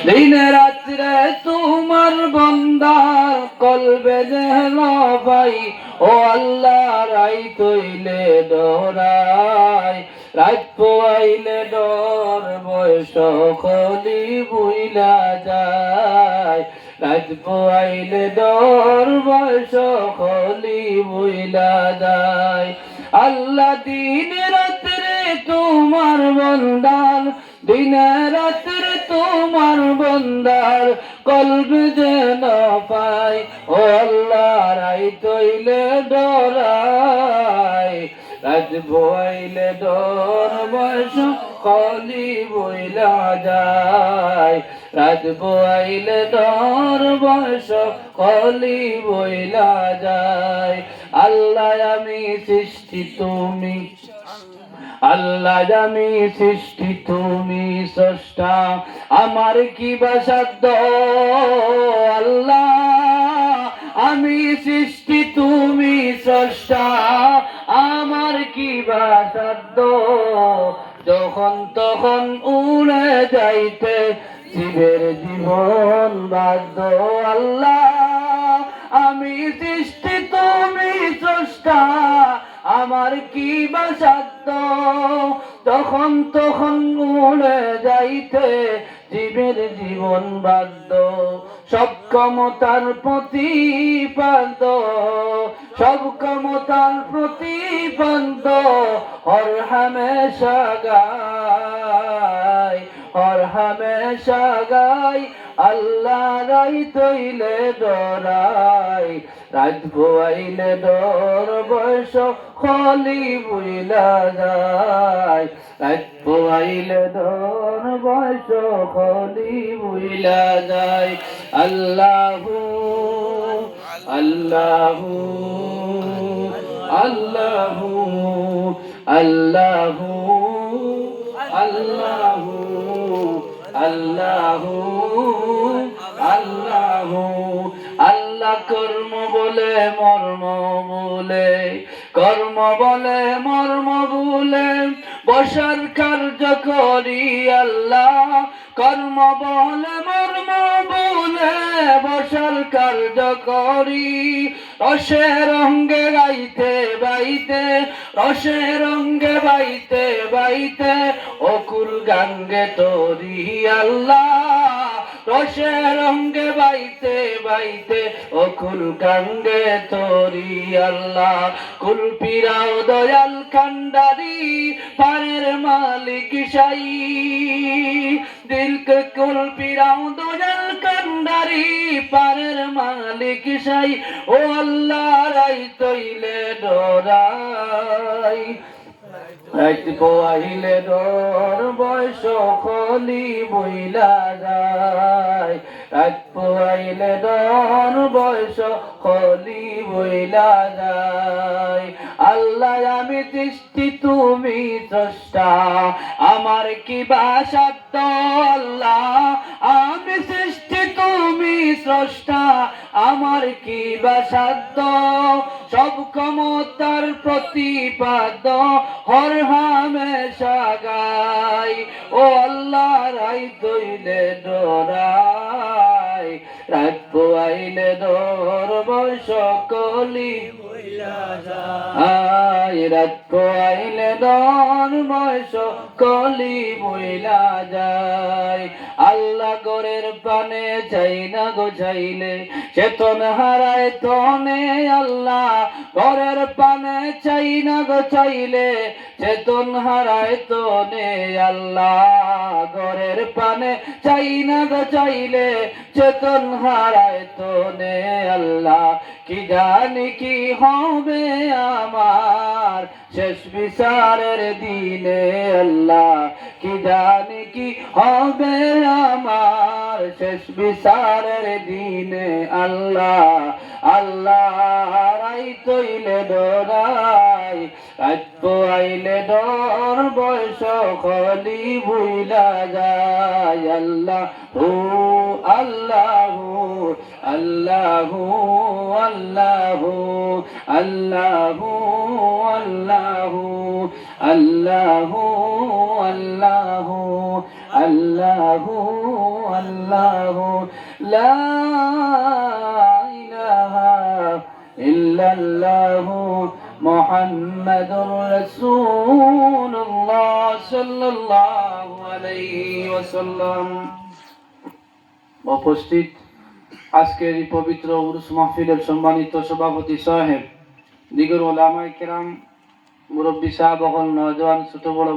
দিন রাত্রে তোমার বন্দার কলবে যেন ভাই ও আল্লাহ রাই তৈলে ডরাই রাত পোয়াইলে ডর বয়স খলি বুইলা যায় রাত পোয়াইলে ডর বয়স খলি বুইলা যায় আল্লাহ দিন রাত্রে তোমার বন্দার দিন রাত্রে তোমার বন্দার কলবে যেন পাই ও আল্লাহ রাই তৈলে ডরাই রাত বইলে ডর বয়স কলি বইলা যায় রাত বইলে ডর বয়স কলি বইলা যায় আল্লাহ আমি সৃষ্টি তুমি আল্লাহ আমি সৃষ্টি তুমি স্রষ্টা আমার কি বা সাধ্য আল্লাহ আমি সৃষ্টি তুমি স্রষ্টা আমার কি বা সাধ্য যখন তখন উড়ে যাইতে জীবের জীবন বাধ্য আল্লাহ আমি সৃষ্টি তুমি স্রষ্টা আমার কি বা সাধ্য তখন তখন উড়ে যাইতে জীবের জীবন বাধ্য সব ক্ষমতার প্রতিপাদ্য সব ক্ষমতার প্রতিপাদ্য হর হামেশা গায় হর হামেশা গায় আল্লাহ রাই তৈলে ডরাই রাত ভোয়াইলে ডর বয়স খলি বুইলা যায় রাত ভোয়াইলে ডর বয়স খলি বুইলা যায় আল্লাহু আল্লাহু আল্লাহু আল্লাহু আল্লাহু আল্লাহু আল্লাহু আল্লাহ কর্ম বলে মর্ম বলে কর্ম বলে মর্ম বলে বসার কার্য করি আল্লাহ কর্ম বলে মর্ম বলে বসার কার্য করি রসের রঙ্গে গাইতে বাইতে রসের রঙ্গে বাইতে বাইতে অকুল গাঙ্গে তরি আল্লাহ রসের রঙ্গে বাইতে বাইতে অকুল গাঙ্গে তরি আল্লাহ কুল পিরাও দয়াল কান্ডারি পারের মালিক সাই দিলকে কুল পিরাও দয়াল কান্ডারি পারের মালিক সাই ও আল্লাহ রাই তৈলে ডরাই রাত পোয়াইলে ডর বয়স খলি বইলা যায় রাত পোয়াইলে ডর বয়স খলি বইলা যায় আল্লাহ আমি সৃষ্টি তুমি স্রষ্টা আমার কি বা সাধ্য আল্লাহ আমি সৃষ্টি তুমি স্রষ্টা আমার কি বা সাধ্য সব ক্ষমতার প্রতিপাদ্য হর হামেশা গাই ও আল্লাহ রাই তৈলে ডরাই রাত পোয়াইলে ডর বয়স কলি রাত পোয়াইলে ডর বয়স কলি বইলা যায় আল্লাহ গরের পানে চাই না গো চাইলে চেতন হারায় তনে আল্লাহ গরের পানে চাই না গো চাইলে চেতন হারায় তনে আল্লাহ গরের পানে চাই না গো চাইলে চেতন হারায় তনে আল্লাহ কি জানি কি হবে আমার শেষ বিচারের দিনে আল্লাহ কি জানি কি হবে আমার শেষ বিচারের দিনে আল্লাহ আল্লাহ রাই তৈলে ডরাই রাত পোয়াইলে ডর বয়স খলি ভুইলা যায় আল্লাহ হু আল্লাহু আল্লাহু আল্লাহু আল্লাহু আল্লাহু আল্লাহু আল্লাহু আল্লাহু আল্লাহু লা ইলাহা ইল্লাল্লাহু মুহাম্মাদুর রাসূলুল্লাহ সাল্লাল্লাহু আলাইহি ওয়াসাল্লাম। উপস্থিত আজকের এই পবিত্র উরুস মাহফিলের সম্মানিত সভাপতি সাহেব, দিগর ওলামায়ে কেরাম, মুরব্বী সাহেব, নওজোয়ান, ছোট বড়